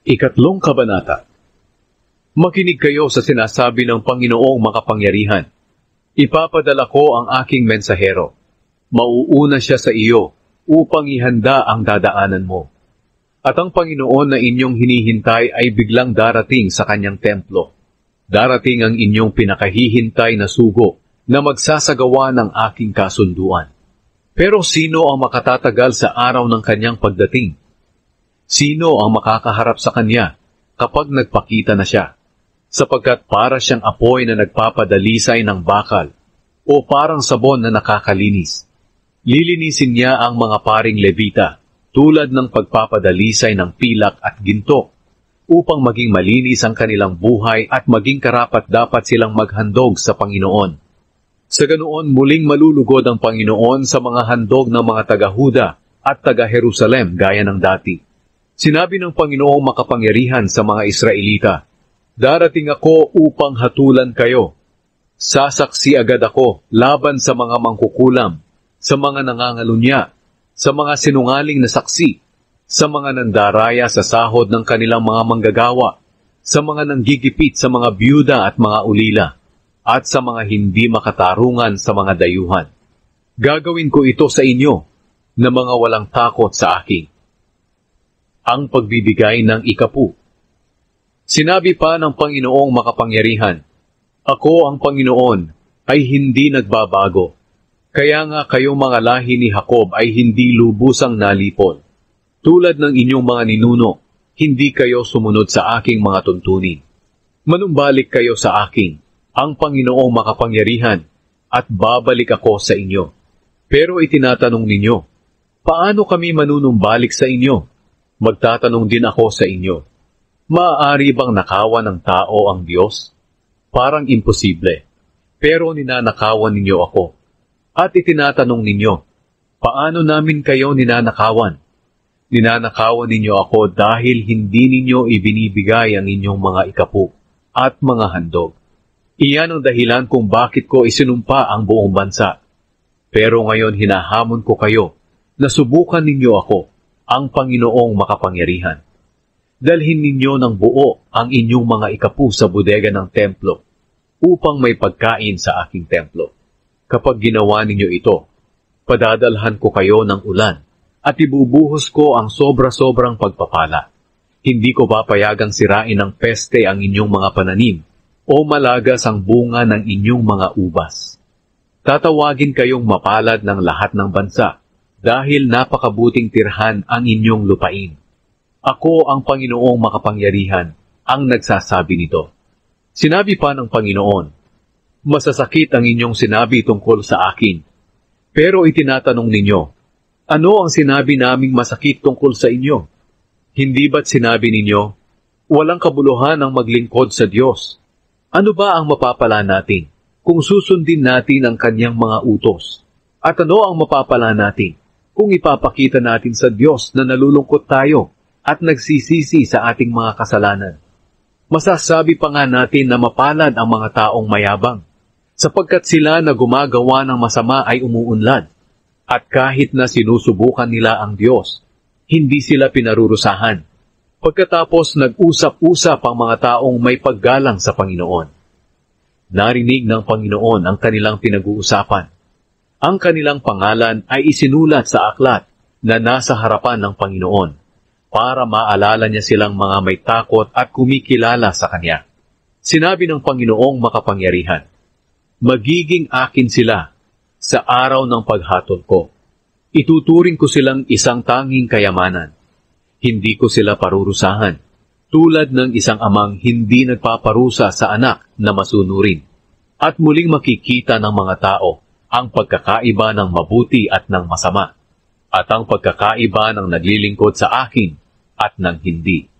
Ikatlong kabanata. Makinig kayo sa sinasabi ng Panginoong makapangyarihan. Ipapadala ko ang aking mensahero. Mauuna siya sa iyo upang ihanda ang dadaanan mo. At ang Panginoon na inyong hinihintay ay biglang darating sa kanyang templo. Darating ang inyong pinakahihintay na sugo na magsasagawa ng aking kasunduan. Pero sino ang makatatagal sa araw ng kanyang pagdating? Sino ang makakaharap sa kanya kapag nagpakita na siya? Sapagkat para siyang apoy na nagpapadalisay ng bakal o parang sabon na nakakalinis. Lilinisin niya ang mga paring Levita tulad ng pagpapadalisay ng pilak at ginto upang maging malinis ang kanilang buhay at maging karapat-dapat silang maghandog sa Panginoon. Sa ganoon muling malulugod ang Panginoon sa mga handog ng mga taga-Huda at taga-Jerusalem gaya ng dati. Sinabi ng Panginoong makapangyarihan sa mga Israelita, darating ako upang hatulan kayo. Sasaksi agad ako laban sa mga mangkukulam, sa mga nangangalunya, sa mga sinungaling na saksi, sa mga nandaraya sa sahod ng kanilang mga manggagawa, sa mga nanggigipit sa mga byuda at mga ulila, at sa mga hindi makatarungan sa mga dayuhan. Gagawin ko ito sa inyo na mga walang takot sa akin. Ang pagbibigay ng ikapu. Sinabi pa ng Panginoong makapangyarihan, ako ang Panginoon ay hindi nagbabago. Kaya nga kayong mga lahi ni Jacob ay hindi lubusang nalipol. Tulad ng inyong mga ninuno, hindi kayo sumunod sa aking mga tuntunin. Manumbalik kayo sa akin, ang Panginoong makapangyarihan, at babalik ako sa inyo. Pero itinatanong ninyo, paano kami manunumbalik sa inyo? Magtatanong din ako sa inyo, maaari bang nakawan ng tao ang Diyos? Parang imposible, pero ninanakawan ninyo ako. At itinatanong ninyo, paano namin kayo ninanakawan? Ninanakawan ninyo ako dahil hindi ninyo ibinibigay ang inyong mga ikapu at mga handog. Iyan ang dahilan kung bakit ko isinumpa ang buong bansa. Pero ngayon hinahamon ko kayo na subukan ninyo ako, ang Panginoong makapangyarihan. Dalhin ninyo ng buo ang inyong mga ikapu sa bodega ng templo upang may pagkain sa aking templo. Kapag ginawa ninyo ito, padadalhan ko kayo ng ulan at ibubuhos ko ang sobra-sobrang pagpapala. Hindi ko papayagang sirain ng peste ang inyong mga pananim o malagas ang bunga ng inyong mga ubas. Tatawagin kayong mapalad ng lahat ng bansa dahil napakabuting tirhan ang inyong lupain. Ako ang Panginoong makapangyarihan ang nagsasabi nito. Sinabi pa ng Panginoon, masasakit ang inyong sinabi tungkol sa akin. Pero itinatanong ninyo, ano ang sinabi naming masakit tungkol sa inyo? Hindi ba't sinabi ninyo, walang kabuluhan ang maglingkod sa Diyos? Ano ba ang mapapala natin kung susundin natin ang kanyang mga utos? At ano ang mapapala natin kung ipapakita natin sa Diyos na nalulungkot tayo at nagsisisi sa ating mga kasalanan? Masasabi pa nga natin na mapalad ang mga taong mayabang, sapagkat sila na gumagawa ng masama ay umuunlad, at kahit na sinusubukan nila ang Diyos, hindi sila pinarurusahan. Pagkatapos nag-usap-usap ang mga taong may paggalang sa Panginoon. Narinig ng Panginoon ang kanilang pinag-uusapan. Ang kanilang pangalan ay isinulat sa aklat na nasa harapan ng Panginoon para maalala niya silang mga may takot at kumikilala sa Kanya. Sinabi ng Panginoong makapangyarihan, magiging akin sila sa araw ng paghatol ko. Ituturing ko silang isang tanging kayamanan. Hindi ko sila parurusahan, tulad ng isang amang hindi nagpaparusa sa anak na masunurin. At muling makikita ng mga tao ang pagkakaiba ng mabuti at ng masama, at ang pagkakaiba ng naglilingkod sa akin at ng hindi.